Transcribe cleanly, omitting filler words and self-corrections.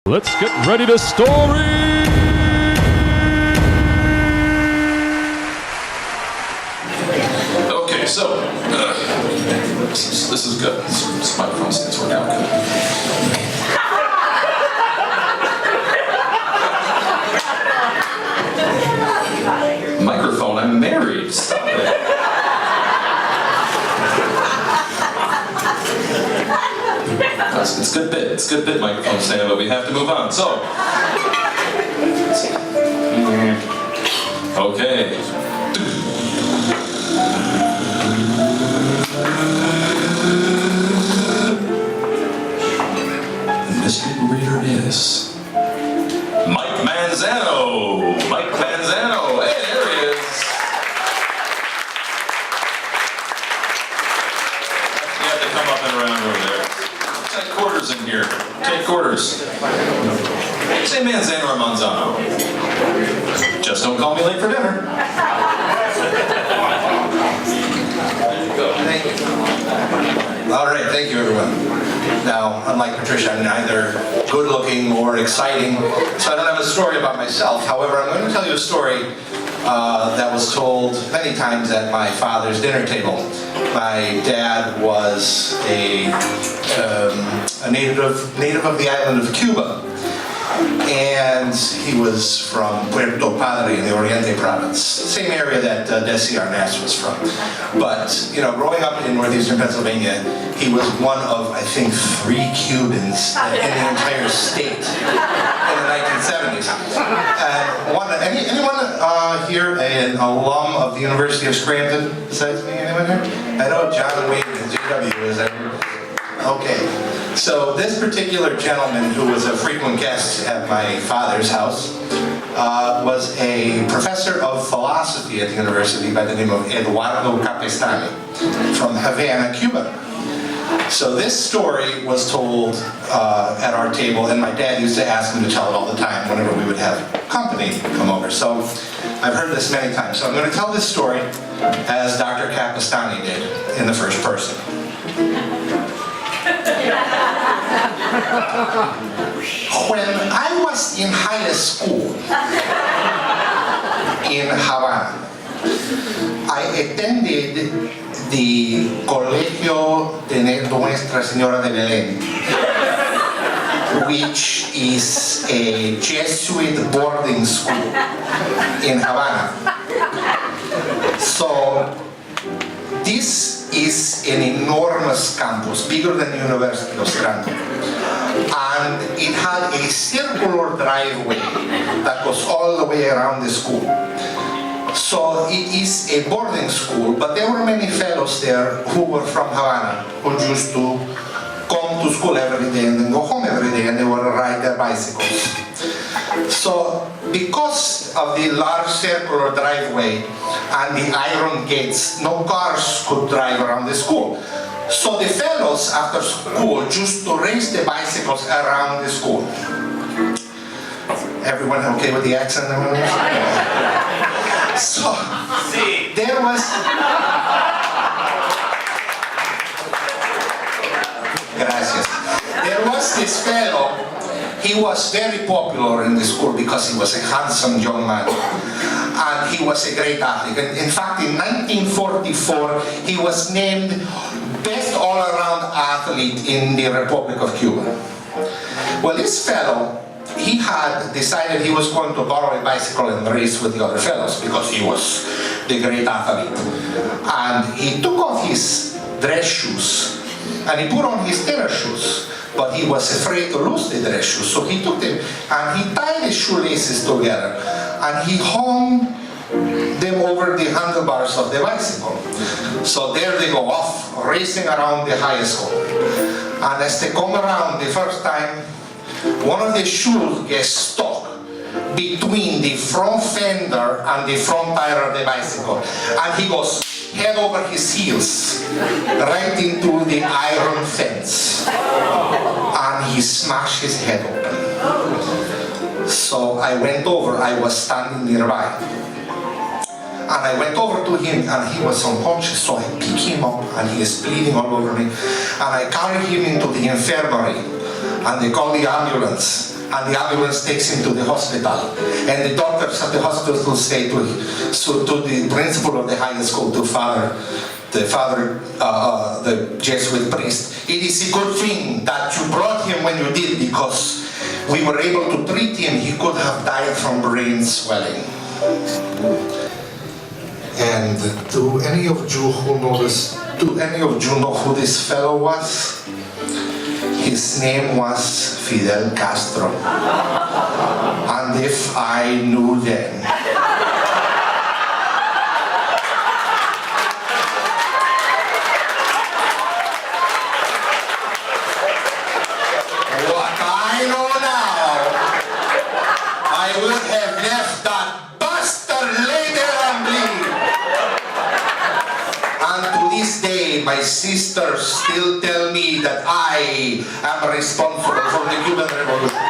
Let's get ready to story! Okay, so, this is good. This microphone seems to work out good. Microphone, I'm married. Stop it. It's good bit. It's good bit, microphone stand, but we have to move on. So, okay. This reader is Mike Manzano. Mike Manzano. Hey, there he is. You have to come up and around over there. Tight quarters in here. Tight quarters. Say Manzano or Manzano. Just don't call me late for dinner. Thank you. All right, thank you, everyone. Now, unlike Patricia, I'm neither good-looking or exciting, so I don't have a story about myself. However, I'm going to tell you a story that was told many times at my father's dinner table. My dad was a native of the island of Cuba, and he was from Puerto Padre in the Oriente province, same area that Desi Arnaz was from. But, you know, growing up in northeastern Pennsylvania, he was one of, I think, 3 Cubans in the entire state in the 1970s. Anyone here an alum of the University of Scranton besides me? Anyone here? I know John Wayne and JW is there. Okay. So this particular gentleman, who was a frequent guest at my father's house, was a professor of philosophy at the university by the name of Eduardo Capestani from Havana, Cuba. So this story was told at our table, and my dad used to ask him to tell it all the time whenever we would have company come over. So I've heard this many times. So I'm going to tell this story as Dr. Capestani did in the first person. When I was in high school in Havana, I attended the Colegio de Nuestra Señora de Belén, which is a Jesuit boarding school in Havana. So this is an enormous campus, bigger than the University of Scranton. And it had a circular driveway that goes all the way around the school. So it is a boarding school, but there were many fellows there who were from Havana, who used to come to school every day and then go home every day, and they would ride their bicycles. So because of the large circular driveway and the iron gates, no cars could drive around the school. So the fellows after school used to race the bicycles around the school. Everyone okay with the accent? So there was... Gracias. There was this fellow. He was very popular in the school because he was a handsome young man. And he was a great athlete. And in fact, in 1944, he was named best all-around athlete in the Republic of Cuba. Well, this fellow, he had decided he was going to borrow a bicycle and race with the other fellows because he was the great athlete. And he took off his dress shoes and he put on his tennis shoes, but he was afraid to lose the dress shoes, so he took them and he tied his shoelaces together and he hung them over the handlebars of the bicycle. So there they go off, racing around the high school. And as they come around the first time, one of the shoes gets stuck between the front fender and the front tire of the bicycle. And he goes head over his heels, right into the iron fence. And he smashed his head open. So I went over, I was standing nearby. And I went over to him and he was unconscious, so I picked him up and he is bleeding all over me. And I carried him into the infirmary. and they call the ambulance. And the ambulance takes him to the hospital. And the doctors at the hospital say to the principal of the high school, the Jesuit priest, it is a good thing that you brought him when you did, because we were able to treat him. He could have died from brain swelling. And do any of you know who this fellow was? His name was Fidel Castro. And if I knew then. What I know now, I would have left that bastard later and bleed. And to this day, my sisters still tell me that I am responsible for the Cuban Revolution.